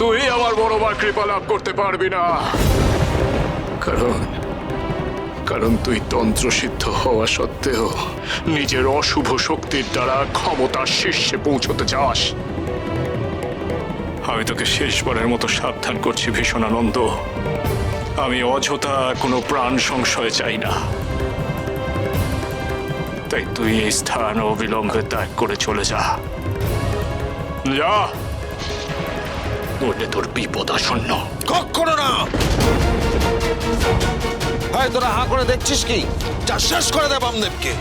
তুই আমার বড় মার কৃপা লাভ করতে পারবি না, কারণ তুই তন্ত্রসিদ্ধ হওয়া সত্ত্বেও নিজের অশুভ শক্তির দ্বারা ক্ষমতার শীর্ষে পৌঁছতে চাস। আমি তোকে শেষবারের মতো সাবধান করছি ভীষণানন্দ, আমি অযথা কোনো প্রাণ সংশয় চাই না। তাই তুই এই স্থান অবিলম্বে ত্যাগ করে চলে যা, নইলে তোর বিপদ আসন্ন। কখনো না। ভাই তোরা হা করে দেখছিস কি? যা শেষ করে দে বামদেবকে।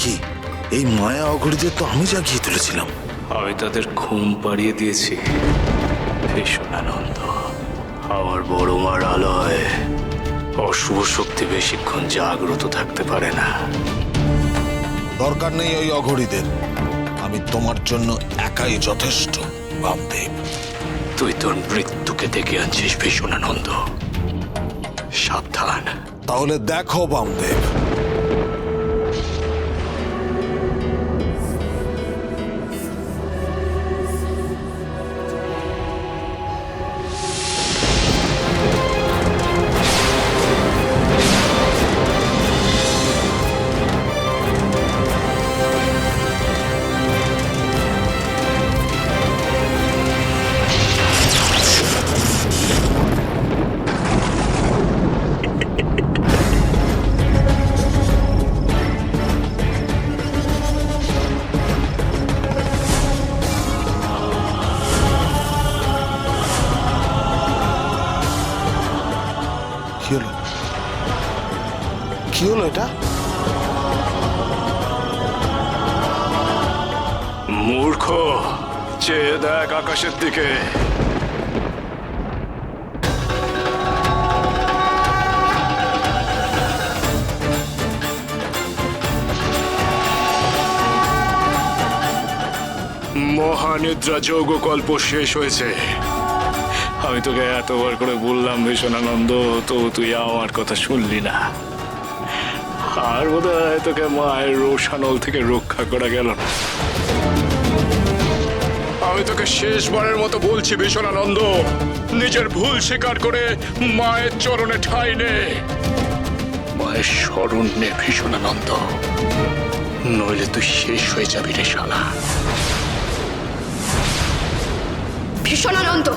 কি এই মায়া অঘরীদের তো আমি জাগিয়ে তুলেছিলাম। আমি তাদের ঘুম পাড়িয়ে দিয়েছি ভীষণানন্দ। আমার বড় মার আলয় অশুভ শক্তি বেশিক্ষণ জাগ্রত থাকতে পারে না। দরকার নেই ওই অঘরীদের, আমি তোমার জন্য একাই যথেষ্ট বামদেব। তুই তোর মৃত্যুকে ডেকে আনছিস ভীষণানন্দ, সাবধান। তাহলে দেখো বামদেব, কি হলো এটা? মূর্খ, চেয়ে দেখ আকাশের দিকে। মহানিদ্রা যৌগকল্প শেষ হয়েছে। আমি তোকে এতবার করে বললাম ভীষণানন্দ, তো তুই আমার কথা শুনলি না। আর বোধহয় তোকে মায়ের রোষানল থেকে রক্ষা করা গেল না। আমি তোকে শেষবারের মতো বলছি ভীষণানন্দ, নিজের ভুল স্বীকার করে মায়ের চরণে ঠাঁই নে, মায়ের শরণ নে ভীষণানন্দ, নইলে তুই শেষ হয়ে যাবি রে শালা। ভীষণানন্দ,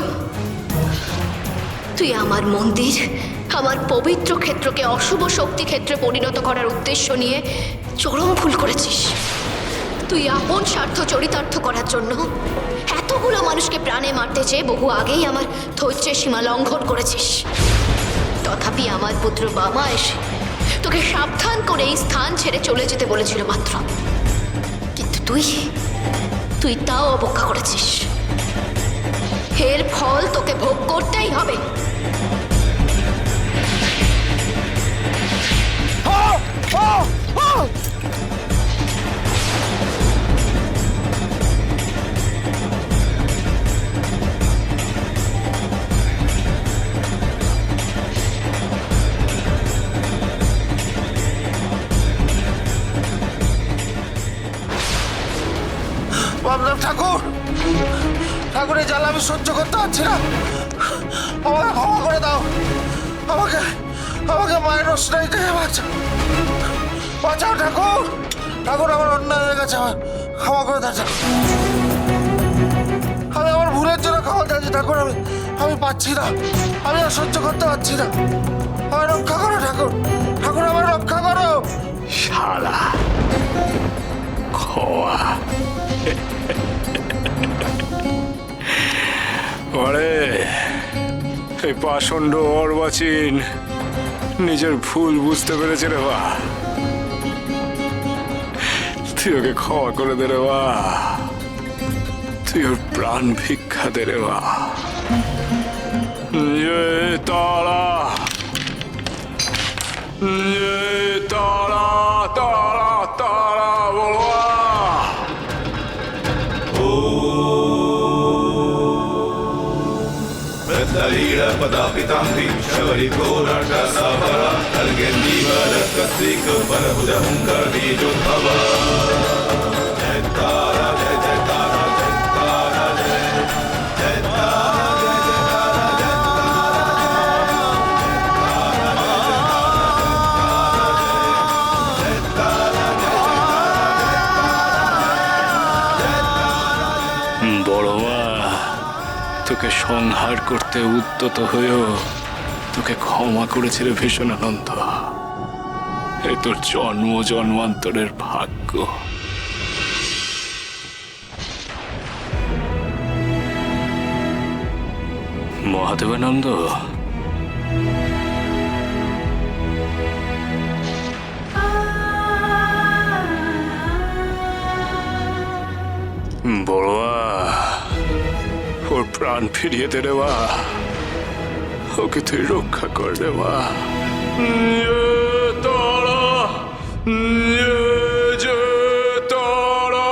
তুই আমার মন্দির, আমার পবিত্র ক্ষেত্রকে অশুভ শক্তি ক্ষেত্রে পরিণত করার উদ্দেশ্য নিয়ে চরম ভুল করেছিস। তুই আপন স্বার্থ চরিতার্থ করার জন্য এতগুলো মানুষকে প্রাণে মারতে চেয়ে বহু আগেই আমার ধৈর্যের সীমা লঙ্ঘন করেছিস। তথাপি আমার পুত্র বাবা এসে তোকে সাবধান করে এই স্থান ছেড়ে চলে যেতে বলেছিল মাত্র, কিন্তু তুই তাও অবজ্ঞা করেছিস। এর ফল তোকে ভোগ করতেই হবে। বামদেব ঠাকুর, ঠাকুর এই জ্বালা আমি সহ্য করতে পারছি না, আমাকে ক্ষমা করে দাও। আমাকে মায়ের রোশনাই থেকে বাঁচাও ঠাকুর। ঠাকুর আমার অন্যায় হয়ে গেছে, ক্ষমা করে দাও ঠাকুর। আমি আমার ভুলের জন্য ক্ষমা চাইছি ঠাকুর। আমি পাচ্ছি না, আমি আর সহ্য করতে পারছি না। আমায় রক্ষা করো ঠাকুর, ঠাকুর আমায় রক্ষা করো। শালা খোয়া ওরে, এই পাষণ্ড অর্বাচীন নিজের ভুল বুঝতে পেরেছে রে বা। তুই ওকে ক্ষমা করে দে রে বা, তুই ওর প্রাণ ভিক্ষা দে রে বা। তারা তারা তারা তারা বলবা। पदापिताम्बी शबरिघोरटसवरा कल्गेन्दीवरकस्त्रीकपरभुजहुङ्करीजोद्भव जय तारा जय जय तारा जय तारा जय जय तारा जय जय तारा जय বড় মা তোকে সংহার করতে উদ্যত হয়েও তোকে ক্ষমা করেছে রে ভীষণানন্দ। এ তোর জন্ম জন্মান্তরের ভাগ্য। মহাদেবানন্দ, বড়োয়া ওর প্রাণ ফিরিয়ে দে রে বা, ওকে তুই রক্ষা কর রে বা। তারা তারা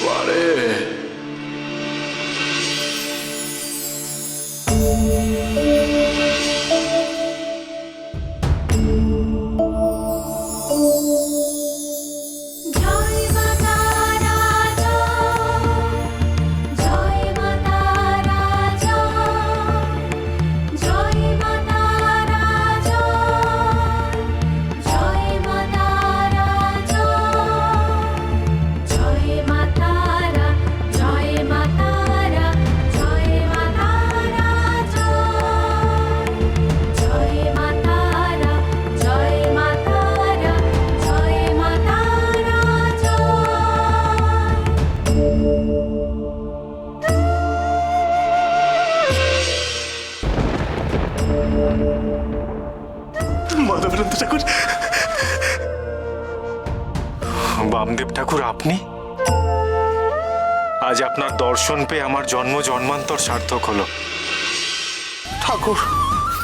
পারে জয় মাতা রাজা জয় মাতা রাজা জয় মাতা রাজা জয় মাতা রাজা জয় মাতা জয় মাতা জয় মাতা রাজা জয় মাতা জয় মাতা জয় মাতা রাজা মাধবেন্দ্র ঠাকুর, বামদেব ঠাকুর আপনি? আজ আপনার দর্শন পেয়ে আমার জন্ম জন্মান্তর সার্থক হলো। ঠাকুর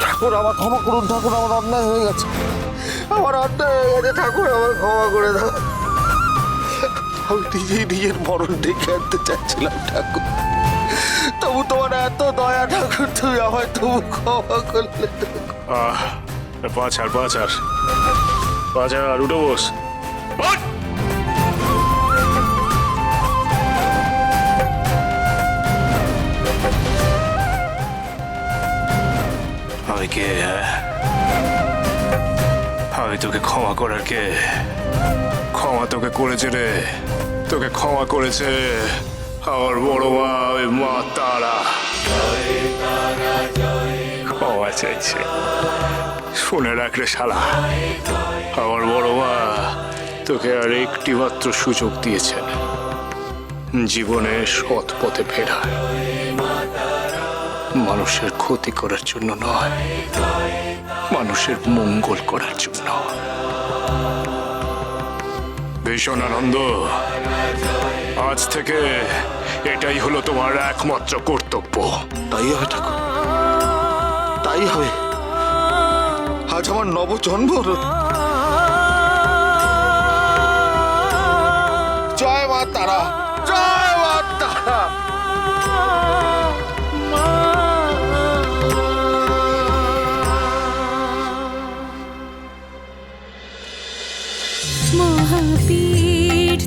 ঠাকুর আমার ক্ষমা করুন ঠাকুর, আমার অন্যায় হয়ে গেছে, আমার অন্যায় হয়ে গেছে ঠাকুর, আমার ক্ষমা করে দাও। আমি নিজেই নিজের মরণ ডেকে আনতে চাচ্ছিলাম ঠাকুর, তবু তোমার এত দয়া ঠাকুর, তুমি আমায় তবু ক্ষমা করলে। পাচার পাচার পাচার, উঠে বস। ওঠ! আমি কে? আমি তোকে ক্ষমা করার কে? ক্ষমা তোকে করেছে রে, তোকে ক্ষমা করেছে আমার বড় মা, ওই মা তারা। ক্ষমা চাইছে। শুনে রাখ রে শালা, আমার বড় মা তোকে আর একটি মাত্র সুযোগ দিয়েছেন জীবনে সৎ পথে ফেরা, মানুষের ক্ষতি করার জন্য নয়, মানুষের মঙ্গল করার জন্য। ভীষণানন্দ, আজ থেকে এটাই হলো তোমার একমাত্র কর্তব্য। তাই হবে ঠাকুর, তাই হবে। আজ আমার নবজন্ম। জয় মা তারা, জয় মা তারা। মহাপীঠ